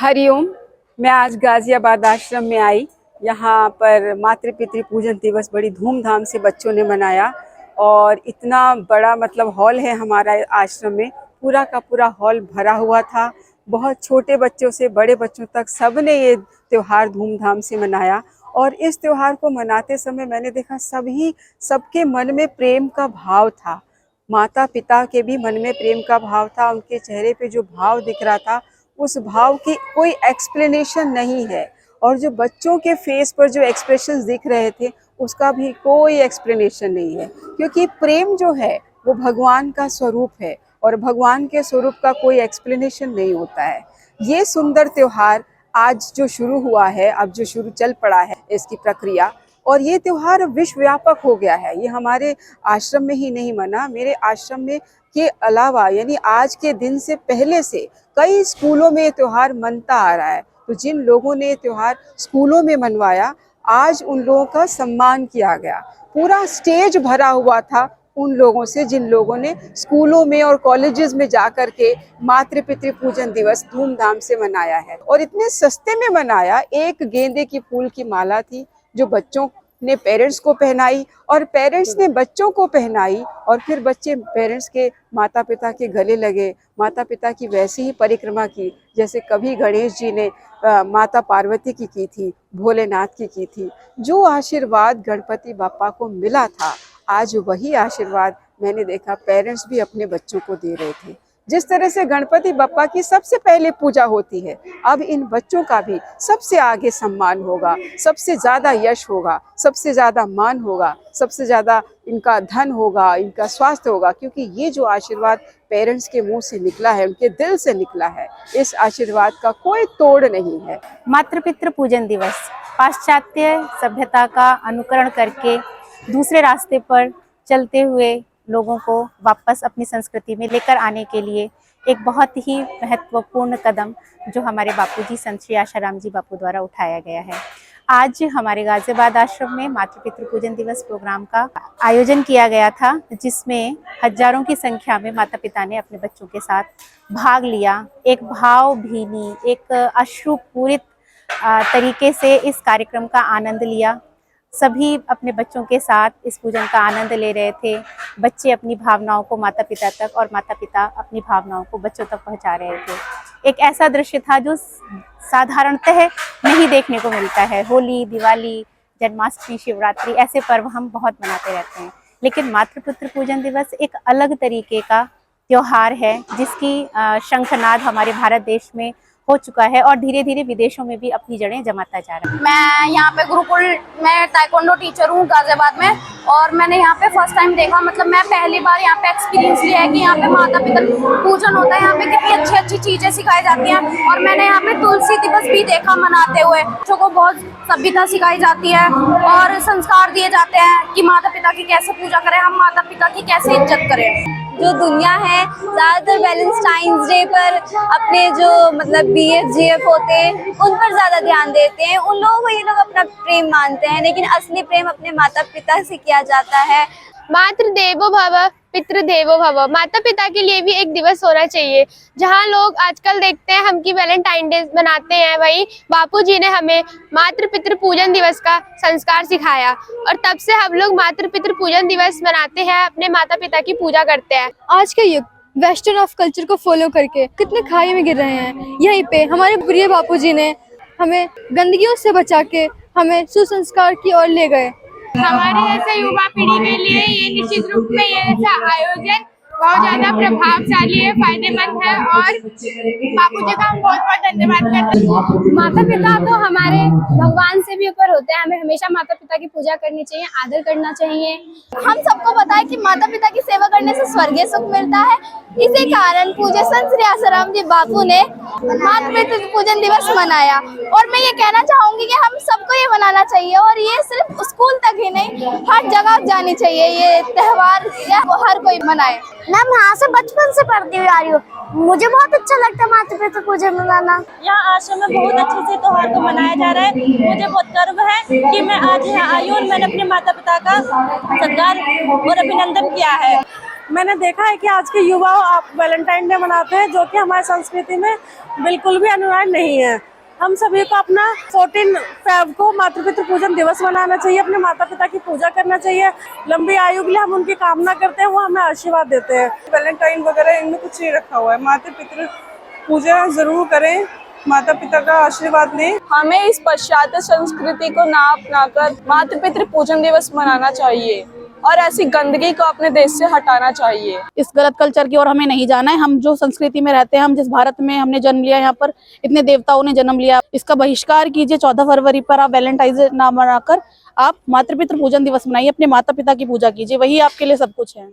हरिओम। मैं आज गाजियाबाद आश्रम में आई। यहाँ पर मातृ पितृ पूजन दिवस बड़ी धूमधाम से बच्चों ने मनाया और इतना बड़ा हॉल है हमारा आश्रम में। पूरा का पूरा हॉल भरा हुआ था। बहुत छोटे बच्चों से बड़े बच्चों तक सब ने ये त्यौहार धूमधाम से मनाया। और इस त्यौहार को मनाते समय मैंने देखा सबके मन में प्रेम का भाव था। माता पिता के भी मन में प्रेम का भाव था। उनके चेहरे पे जो भाव दिख रहा था, उस भाव की कोई एक्सप्लेनेशन नहीं है। और जो बच्चों के फेस पर जो एक्सप्रेशंस दिख रहे थे, उसका भी कोई एक्सप्लेनेशन नहीं है। क्योंकि प्रेम जो है वो भगवान का स्वरूप है और भगवान के स्वरूप का कोई एक्सप्लेनेशन नहीं होता है। ये सुंदर त्यौहार आज जो शुरू हुआ है, अब जो शुरू चल पड़ा है इसकी प्रक्रिया, और ये त्यौहार विश्व व्यापक हो गया है। ये हमारे आश्रम में ही नहीं मना, मेरे आश्रम में के अलावा यानी आज के दिन से पहले से कई स्कूलों में ये त्यौहार मनता आ रहा है। तो जिन लोगों ने ये त्यौहार स्कूलों में मनवाया, आज उन लोगों का सम्मान किया गया। पूरा स्टेज भरा हुआ था उन लोगों से जिन लोगों ने स्कूलों में और कॉलेजेस में जाकर के मातृ पितृ पूजन दिवस धूमधाम से मनाया है। और इतने सस्ते में मनाया। एक गेंदे की फूल की माला थी जो बच्चों ने पेरेंट्स को पहनाई और पेरेंट्स ने बच्चों को पहनाई, और फिर बच्चे पेरेंट्स के माता पिता के गले लगे, माता पिता की वैसी ही परिक्रमा की जैसे कभी गणेश जी ने माता पार्वती की थी, भोलेनाथ की थी। जो आशीर्वाद गणपति बापा को मिला था, आज वही आशीर्वाद मैंने देखा पेरेंट्स भी अपने बच्चों को दे रहे थे। जिस तरह से गणपति बप्पा की सबसे पहले पूजा होती है, अब इन बच्चों का भी सबसे आगे सम्मान होगा, सबसे ज़्यादा यश होगा, सबसे ज़्यादा मान होगा, सबसे ज़्यादा इनका धन होगा, इनका स्वास्थ्य होगा। क्योंकि ये जो आशीर्वाद पेरेंट्स के मुंह से निकला है, उनके दिल से निकला है, इस आशीर्वाद का कोई तोड़ नहीं है। मातृ पितृ पूजन दिवस पाश्चात्य सभ्यता का अनुकरण करके दूसरे रास्ते पर चलते हुए लोगों को वापस अपनी संस्कृति में लेकर आने के लिए एक बहुत ही महत्वपूर्ण कदम जो हमारे बापूजी संत श्री आशाराम जी बापू द्वारा उठाया गया है। आज हमारे गाजियाबाद आश्रम में मातृ पितृ पूजन दिवस प्रोग्राम का आयोजन किया गया था, जिसमें हजारों की संख्या में माता पिता ने अपने बच्चों के साथ भाग लिया। एक भावभीनी, एक अश्रुपूरित तरीके से इस कार्यक्रम का आनंद लिया। सभी अपने बच्चों के साथ इस पूजन का आनंद ले रहे थे। बच्चे अपनी भावनाओं को माता पिता तक और माता पिता अपनी भावनाओं को बच्चों तक पहुंचा रहे थे। एक ऐसा दृश्य था जो साधारणतः नहीं देखने को मिलता है। होली, दिवाली, जन्माष्टमी, शिवरात्रि ऐसे पर्व हम बहुत मनाते रहते हैं, लेकिन मातृ पितृ पूजन दिवस एक अलग तरीके का त्योहार है जिसकी शंखनाद हमारे भारत देश में हो चुका है और धीरे धीरे विदेशों में भी अपनी जड़ें जमाता जा रहा है। मैं यहाँ पे गुरुकुल में ताइक्वांडो टीचर हूँ गाजियाबाद में, और मैंने यहाँ पे फर्स्ट टाइम देखा, मैं पहली बार यहाँ पे एक्सपीरियंस लिया है कि यहाँ पे माता पिता पूजन होता है। यहाँ पे कितनी अच्छी अच्छी चीजें सिखाई जाती हैं। और मैंने यहाँ पे तुलसी दिवस भी देखा मनाते हुए। बच्चों को बहुत सभ्यता सिखाई जाती है और संस्कार दिए जाते हैं कि माता पिता की कैसे पूजा करें, हम माता पिता की कैसे इज्जत करें। जो दुनिया है ज़्यादातर वैलेंटाइंस डे पर अपने जो BF होते हैं उन पर ज़्यादा ध्यान देते हैं। उन लोगों को ये लोग अपना प्रेम मानते हैं, लेकिन असली प्रेम अपने माता पिता से किया जाता है। मातृदेवो भव पितृदेवो भव, माता पिता के लिए भी एक दिवस होना चाहिए। जहाँ लोग आजकल देखते हैं हम कि वैलेंटाइन डे मनाते हैं, वही बापूजी ने हमें मातृ पितृ पूजन दिवस का संस्कार सिखाया और तब से हम लोग मातृ पितृ पूजन दिवस मनाते हैं, अपने माता पिता की पूजा करते हैं। आज का युग वेस्टर्न ऑफ कल्चर को फॉलो करके कितने खाई में गिर रहे हैं। यहीं पे हमारे प्रिय बापूजी ने हमें गंदगियों से बचा के हमें सुसंस्कार की ओर ले गए। हमारे जैसे युवा पीढ़ी के लिए ये निश्चित रूप में ये ऐसा आयोजन बहुत ज्यादा प्रभावशाली है, फायदेमंद है और बापूजी का हम बहुत बहुत धन्यवाद करते हैं। माता पिता तो हमारे भगवान से भी ऊपर होते हैं। हमें हमेशा माता पिता की पूजा करनी चाहिए, आदर करना चाहिए। हम सबको पता है कि माता पिता की सेवा करने से स्वर्गीय सुख मिलता है। इसी कारण पूज्य संत श्री आशाराम जी बापू ने मातृ पितृ पूजन दिवस मनाया, और मैं ये कहना चाहूंगी कि हम सबको ये मनाना चाहिए, और ये सिर्फ स्कूल तक ही नहीं, हर जगह जानी चाहिए ये त्योहार, या हर कोई मनाए। मैं वहाँ से बचपन से पढ़ती हुई आ रही हूँ, मुझे बहुत अच्छा लगता है मातृ पितृ पूजन मनाना। यहाँ आश्रम में बहुत अच्छे से त्योहार को मनाया जा रहा है। मुझे बहुत गर्व है कि मैं आज यहाँ आई हूँ और मैंने अपने माता पिता का सत्कार और अभिनंदन किया है। मैंने देखा है कि आज के युवा आप वैलेंटाइन डे मनाते हैं, जो कि हमारी संस्कृति में बिल्कुल भी अनिवार्य नहीं है। हम सभी को अपना 14 फेब को मातृ पितृ पूजन दिवस मनाना चाहिए, अपने माता पिता की पूजा करना चाहिए। लंबी आयु के लिए हम उनकी कामना करते हैं, वो हमें आशीर्वाद देते हैं। वैलेंटाइन वगैरह इनमें कुछ नहीं रखा हुआ है। माता पितृ पूजा जरूर करें, माता पिता का आशीर्वाद लें। हमें इस पाश्चात्य संस्कृति को ना अपनाकर मातृ पितृ पूजन दिवस मनाना चाहिए और ऐसी गंदगी को अपने देश से हटाना चाहिए। इस गलत कल्चर की ओर हमें नहीं जाना है। हम जो संस्कृति में रहते हैं, हम जिस भारत में हमने जन्म लिया, यहाँ पर इतने देवताओं ने जन्म लिया, इसका बहिष्कार कीजिए। 14 फरवरी पर आप वैलेंटाइन डे ना मनाकर आप मातृ पितृ पूजन दिवस मनाइए, अपने माता पिता की पूजा कीजिए, वही आपके लिए सब कुछ है।